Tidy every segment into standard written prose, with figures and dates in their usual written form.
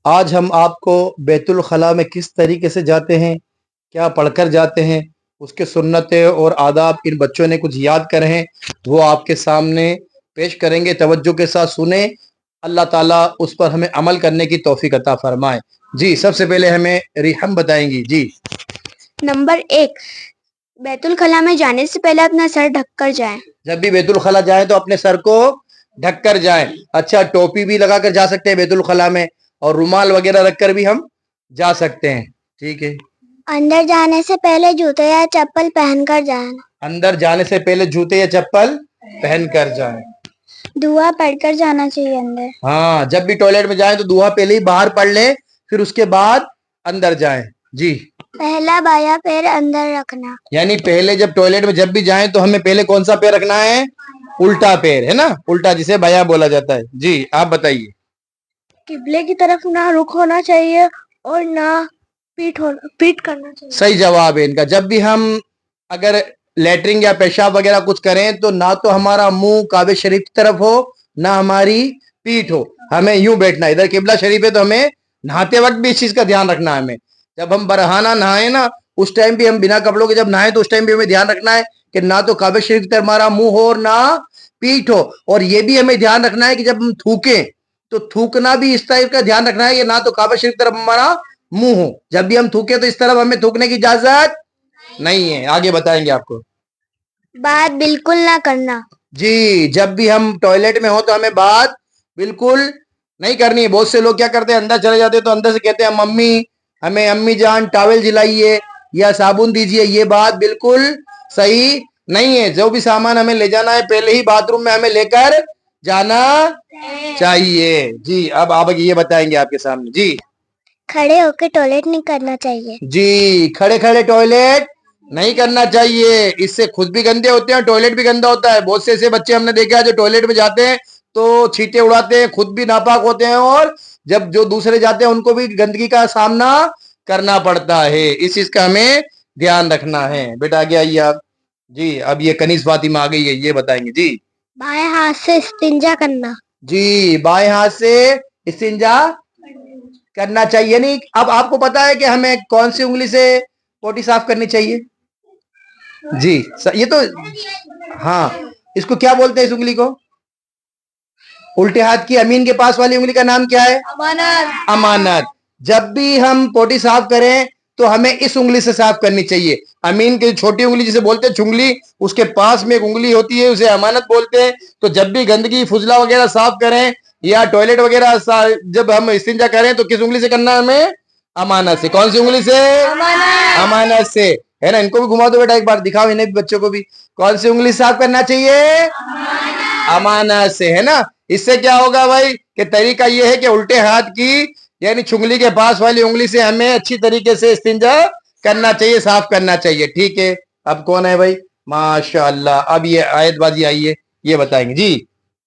आज हम आपको बैतुल खला में किस तरीके से जाते हैं, क्या पढ़कर जाते हैं, उसके सुन्नतें और आदाब इन बच्चों ने कुछ याद करे हैं, वो आपके सामने पेश करेंगे। तवज्जो के साथ सुने, अल्लाह ताला उस पर हमें अमल करने की तौफीक अता फरमाए। जी, सबसे पहले हमें रिहम बताएंगी। जी। नंबर 1, बैतुल खला में जाने से पहले अपना सर ढककर जाएं। जब भी बैतुल खला जाए तो अपने सर को ढककर जाएं। अच्छा, टोपी भी लगाकर जा सकते हैं बैतुल खला में, और रुमाल वगैरह रखकर भी हम जा सकते हैं। ठीक है। अंदर जाने से पहले जूते या चप्पल पहनकर जाना। अंदर जाने से पहले जूते या चप्पल पहनकर जाएं। दुआ पढ़कर जाना चाहिए अंदर। हाँ, जब भी टॉयलेट में जाएं तो दुआ पहले ही बाहर पढ़ लें, फिर उसके बाद अंदर जाएं। जी। पहला बायां पैर अंदर रखना। यानी पहले जब टॉयलेट में जब भी जाएं तो हमें पहले कौन सा पैर रखना है? उल्टा पैर, है ना, उल्टा, जिसे बायां बोला जाता है। जी, आप बताइए। किबले की तरफ ना रुख होना चाहिए और ना पीठ करना चाहिए। सही जवाब है इनका। जब भी हम अगर लेटरिंग या पेशाब वगैरह कुछ करें तो ना तो हमारा मुंह काबे शरीफ की तरफ हो, ना हमारी पीठ हो, हमें यूं बैठना है। इधर किबला शरीफ है तो हमें नहाते वक्त भी इस चीज का ध्यान रखना है हमें। जब हम बरहाना नहाए ना, उस टाइम भी हम बिना कपड़ों के जब नहाए तो उस टाइम भी हमें ध्यान रखना है कि ना तो काबे शरीफ की तरफ हमारा मुंह हो और ना पीठ हो। और ये भी हमें ध्यान रखना है कि जब हम थूकें तो थूकना भी इस टाइप का ध्यान रखना है कि ना तो काबा शरीफ की तरफ हमारा मुंह हो। जब भी हम थूके तो इस तरफ हमें थूकने की इजाजत नहीं है। आगे बताएंगे आपको। बात बिल्कुल ना करना। जी, जब भी हम टॉयलेट में हो तो हमें बात बिल्कुल नहीं करनी है। बहुत से लोग क्या करते हैं, अंदर चले जाते हैं तो अंदर से कहते हैं मम्मी, हमें अम्मी जान टॉवल जिलाइए या साबुन दीजिए। ये बात बिल्कुल सही नहीं है। जो भी सामान हमें ले जाना है पहले ही बाथरूम में हमें लेकर जाना चाहिए। जी, अब आप ये बताएंगे आपके सामने। जी। खड़े होकर टॉयलेट नहीं करना चाहिए। जी, खड़े खड़े टॉयलेट नहीं करना चाहिए, इससे खुद भी गंदे होते हैं, टॉयलेट भी गंदा होता है। बहुत से ऐसे बच्चे हमने देखे हैं जो टॉयलेट में जाते हैं तो छींटे उड़ाते हैं, खुद भी नापाक होते हैं, और जब जो दूसरे जाते हैं उनको भी गंदगी का सामना करना पड़ता है। इस चीज का हमें ध्यान रखना है। बेटा आगे आइए आप। जी, अब ये कनीज फातिमा आ गई है, ये बताएंगे। जी। बाएं हाथ से इस्तिंजा करना। जी, बाएं हाथ से इस्तिंजा करना चाहिए। नहीं, अब आपको पता है कि हमें कौन सी उंगली से पोटी साफ करनी चाहिए? जी, ये तो, हाँ, इसको क्या बोलते हैं इस उंगली को? उल्टे हाथ की अमीन के पास वाली उंगली का नाम क्या है? अमानत। अमानत। जब भी हम पोटी साफ करें तो हमें इस उंगली से साफ करनी चाहिए। अमीन की छोटी उंगली जिसे बोलते हैं चुंगली, उसके पास में एक उंगली होती है, उसे अमानत बोलते हैं। तो जब भी गंदगी फुजला वगैरह साफ करें या टॉयलेट वगैरह जब हम इस्तिंजा करें तो किस उंगली से करना है हमें? अमानत से। कौन सी उंगली से? अमानत से, है ना। इनको भी घुमा दो बेटा, एक बार दिखाओ इन्हें भी, बच्चों को भी। कौन सी उंगली साफ करना चाहिए? अमानत से, है ना। इससे क्या होगा भाई कि तरीका ये है कि उल्टे हाथ की यानी चुंगली के पास वाली उंगली से हमें अच्छी तरीके से इस्तिंजा करना चाहिए, साफ करना चाहिए। ठीक है। अब कौन है भाई? माशाअल्लाह। अब ये आयतबाजी आई है, ये बताएंगे। जी।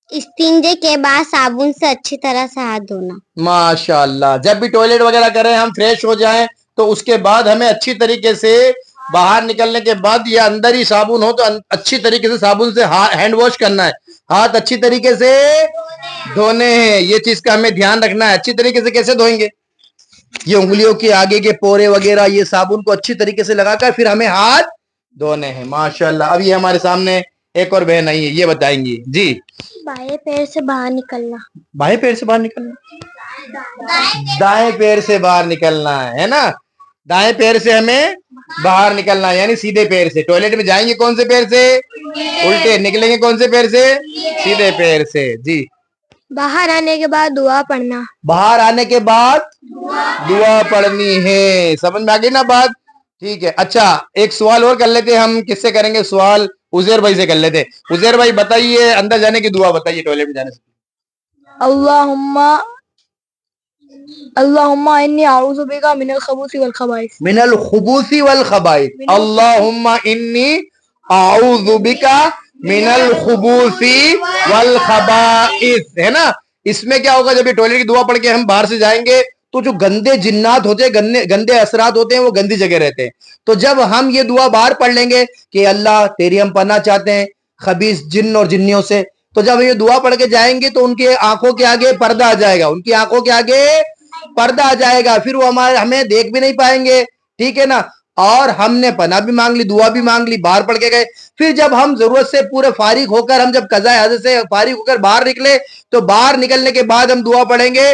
इस्तिंजे के बाद साबुन से अच्छी तरह से हाथ धोना। माशाअल्लाह। जब भी टॉयलेट वगैरह करें, हम फ्रेश हो जाएं तो उसके बाद हमें अच्छी तरीके से बाहर निकलने के बाद या अंदर ही साबुन हो तो अच्छी तरीके से साबुन से हैंड वॉश करना है, हाथ अच्छी तरीके से धोने हैं। ये चीज का हमें ध्यान रखना है। अच्छी तरीके से कैसे धोएंगे? ये उंगलियों के आगे के पोरे वगैरह ये साबुन को अच्छी तरीके से लगाकर फिर हमें हाथ धोने हैं। माशाल्लाह। अब ये हमारे सामने एक और बहन आई है, ये बताएंगी। जी। बाएं पैर से बाहर निकलना। बाएं पैर से बाहर निकलना, दाएं पैर से बाहर निकलना है ना। दाएं पैर से हमें बाहर निकलना है, यानी सीधे पैर से। टॉयलेट में जाएंगे कौन से पैर से? उल्टे। निकलेंगे कौन से पैर से? सीधे पैर से। जी। बाहर आने के बाद दुआ पढ़ना। बाहर आने के बाद दुआ पढ़नी है। समझ में आ गई ना बात? ठीक है। अच्छा, एक सवाल और कर लेते हैं हम। किससे करेंगे सवाल? उजैर भाई से कर लेते हैं। उजैर भाई बताइए, अंदर जाने की दुआ बताइए टॉयलेट में जाने से। अल्लाहुम्मा इन्नी अऊज़ु बिका मिनल खबूसी वल खबाइस। मिनल खुबूसी वल खबाइस। अल्लाहुम्मा इन्नी अऊज़ु बिका मिनल खुबूसी वल खबाइस, है ना। इसमें क्या होगा, जब ये टॉयलेट की दुआ पढ़ के हम बाहर से जाएंगे तो जो गंदे जिन्नात होते हैं, गंदे गंदे असरात होते हैं, वो गंदी जगह रहते हैं। तो जब हम ये दुआ बाहर पढ़ लेंगे कि अल्लाह तेरी हम पनाह चाहते हैं खबीस जिन्न और जिन्नियों से, तो जब ये दुआ पढ़ के जाएंगे तो उनकी आंखों के आगे पर्दा आ जाएगा, उनकी आंखों के आगे पर्दा आ जाएगा, फिर वो हमें देख भी नहीं पाएंगे, ठीक है ना। और हमने पना भी मांग ली, दुआ भी मांग ली, बाहर पढ़ के गए। फिर जब हम जरूरत से पूरे फारिग होकर, हम जब कज़ा हाजत से फारिग होकर बाहर निकले, तो बाहर निकलने के बाद हम दुआ पढ़ेंगे